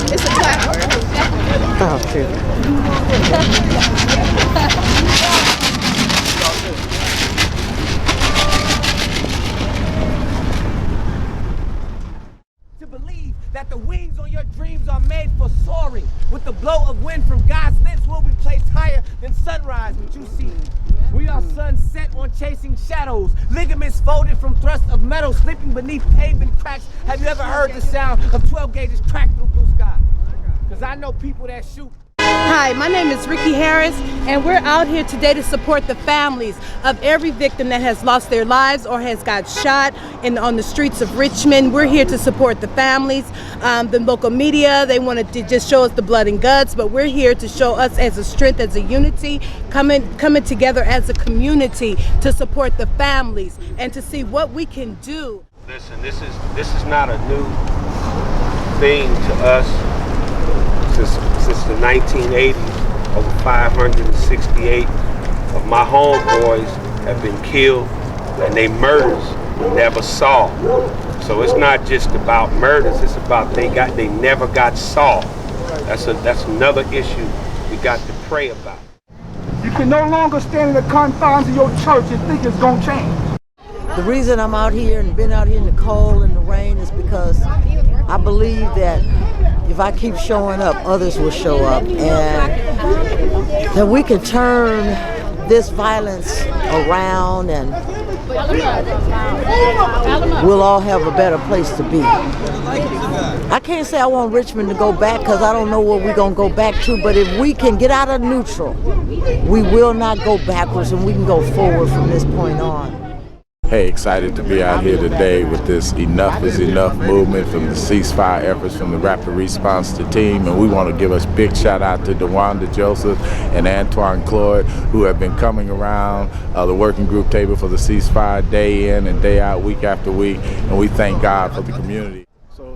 It's a clapper. Oh, shoot. To believe that the wings on your dreams are made for soaring. With the blow of wind from God's lips, we'll be placed higher than sunrise, which you see. We are sunset on chasing shadows, ligaments folded from thrust of metal, sleeping beneath pavement cracks. Have you ever heard the sound of 12 gauges crack through blue sky? Because I know people that shoot. Hi, my name is Rickie and we're out here today to support the families of every victim that has lost their lives or has got shot on the streets of Richmond. We're here to support the families. The local media, they wanted to just show us the blood and guts, but we're here to show us as a strength, as a unity, coming together as a community to support the families and to see what we can do. Listen, this is not a new thing to us. Since the 1980s, over 568 of my homeboys have been killed, and they murders we never solved. So it's not just about murders; it's about they never got solved. That's another issue we got to pray about. You can no longer stand in the confines of your church and think it's gonna change. The reason I'm out here and been out here in the cold and the rain is because I believe that if I keep showing up, others will show up, and that we can turn this violence around and we'll all have a better place to be. I can't say I want Richmond to go back because I don't know what we're going to go back to, but if we can get out of neutral, we will not go backwards and we can go forward from this point on. Hey, excited to be out here today with this Enough is Enough movement from the ceasefire efforts from the rapid response team, and we want to give a big shout out to DeWanda Joseph and Antoine Claude, who have been coming around the working group table for the ceasefire day in and day out, week after week, and we thank God for the community.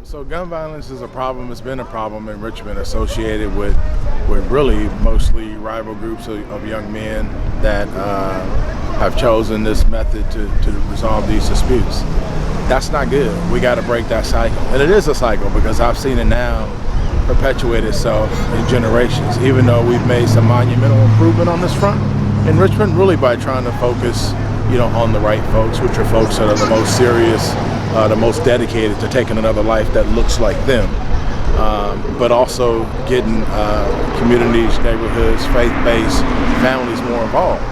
So gun violence is a problem. It's been a problem in Richmond associated with really mostly rival groups of young men that have chosen this method to resolve these disputes. That's not good. We got to break that cycle. And it is a cycle because I've seen it now perpetuate itself in generations, even though we've made some monumental improvement on this front in Richmond, really by trying to focus on the right folks, which are folks that are the most serious, the most dedicated to taking another life that looks like them, but also getting communities, neighborhoods, faith-based families more involved.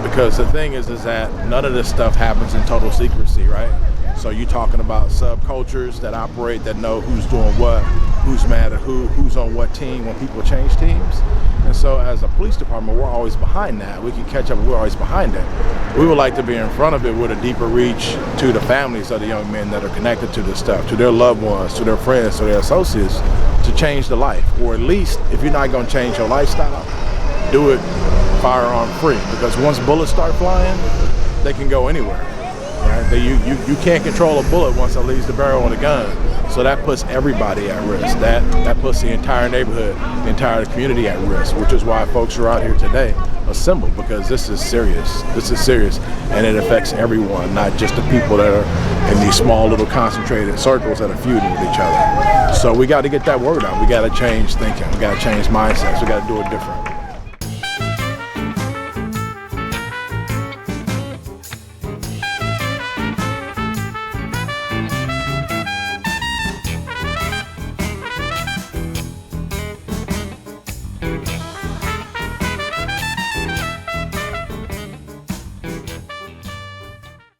Because the thing is that none of this stuff happens in total secrecy, right? So you're talking about subcultures that operate, that know who's doing what, who's mad at who's on what team when people change teams. And so as a police department, we're always behind that. We can catch up, we're always behind it. We would like to be in front of it with a deeper reach to the families of the young men that are connected to this stuff, to their loved ones, to their friends, to their associates, to change the life. Or at least, if you're not gonna change your lifestyle, do it firearm free. Because once bullets start flying, they can go anywhere. Right? You can't control a bullet once it leaves the barrel of the gun. So that puts everybody at risk. That puts the entire neighborhood, the entire community at risk, which is why folks are out here today assembled, because this is serious. This is serious, and it affects everyone, not just the people that are in these small little concentrated circles that are feuding with each other. So we got to get that word out. We got to change thinking. We got to change mindsets. We got to do it different.